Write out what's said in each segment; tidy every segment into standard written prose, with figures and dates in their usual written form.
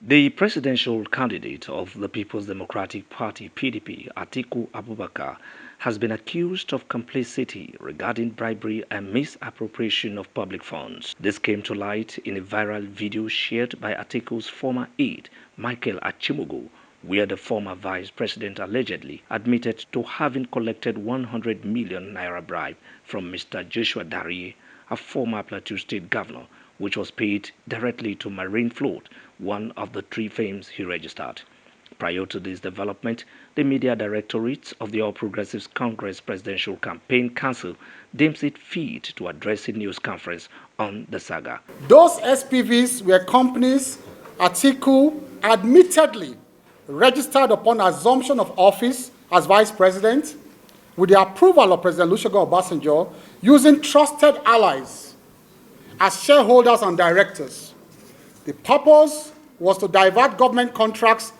The presidential candidate of the People's Democratic Party (PDP), Atiku Abubakar, has been accused of complicity regarding bribery and misappropriation of public funds. This came to light in a viral video shared by Atiku's former aide, Michael Achimugu, where the former vice president allegedly admitted to having collected 100 million naira bribe from Mr. Joshua Darie, a former Plateau State governor, which was paid directly to Marine Float, one of the three firms he registered. Prior to this development, the media directorate of the All Progressives Congress Presidential Campaign Council deems it fit to address a news conference on the saga. Those SPVs were companies Atiku admittedly registered upon assumption of office as vice president with the approval of President Olusegun Obasanjo, using trusted allies as shareholders and directors. The purpose was to divert government contracts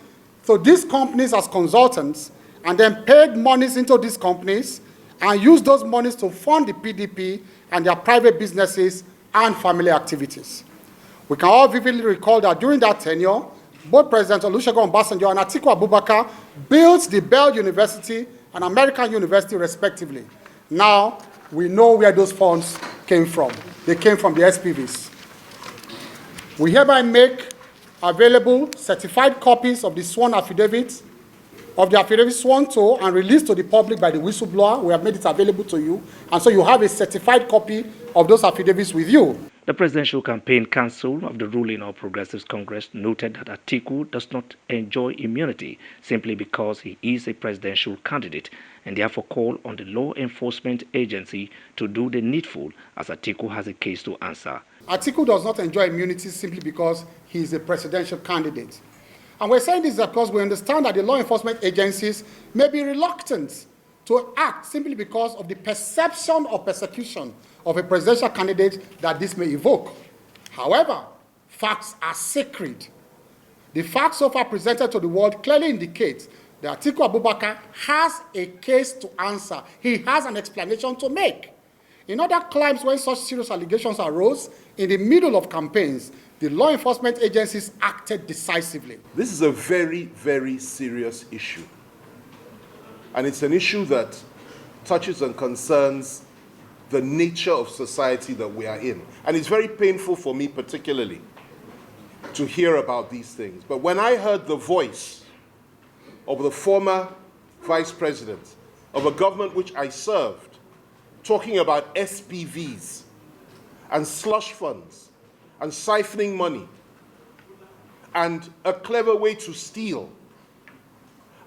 to these companies as consultants, and then paid monies into these companies and used those monies to fund the PDP and their private businesses and family activities. We can all vividly recall that during that tenure, both President Olusegun Obasanjo and Atiku Abubakar built the Bell University and American University respectively. Now, we know where those funds came from. They came from the SPVs. We hereby make available certified copies of the sworn affidavits, of the affidavit sworn to and released to the public by the whistleblower. We have made it available to you. And so you have a certified copy of those affidavits with you. The Presidential Campaign Council of the ruling All Progressives Congress noted that Atiku does not enjoy immunity simply because he is a presidential candidate, and therefore call on the law enforcement agency to do the needful, as Atiku has a case to answer. Atiku does not enjoy immunity simply because he is a presidential candidate. And we're saying this because we understand that the law enforcement agencies may be reluctant to act simply because of the perception of persecution of a presidential candidate that this may evoke. However, facts are sacred. The facts so far presented to the world clearly indicate that Atiku Abubakar has a case to answer. He has an explanation to make. In other climes, when such serious allegations arose in the middle of campaigns, the law enforcement agencies acted decisively. This is a very, very serious issue. And it's an issue that touches and concerns the nature of society that we are in. And it's very painful for me particularly to hear about these things. But when I heard the voice of the former vice president of a government which I served, talking about SPVs and slush funds and siphoning money and a clever way to steal,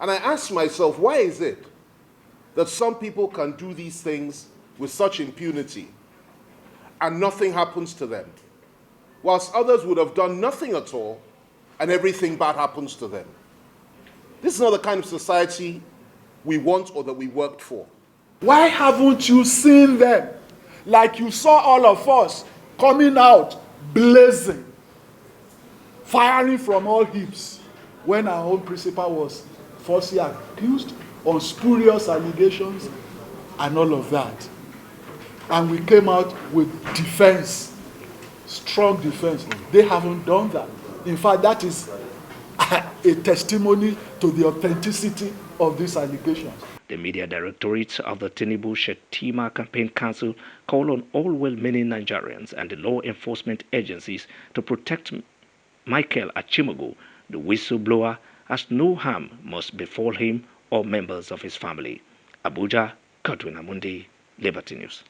and I asked myself, why is it that some people can do these things with such impunity and nothing happens to them, whilst others would have done nothing at all and everything bad happens to them? This is not the kind of society we want or that we worked for. Why haven't you seen them like you saw all of us coming out blazing, firing from all hips when our own principal was falsely accused on spurious allegations and all of that? And we came out with defense, strong defense. They haven't done that. In fact, that is a testimony to the authenticity of these allegations. The media directorate of the Tinubu-Shettima Campaign Council called on all well-meaning Nigerians and the law enforcement agencies to protect Michael Achimugu, the whistleblower, as no harm must befall him or members of his family. Abuja, Godwin Amunde, Liberty News.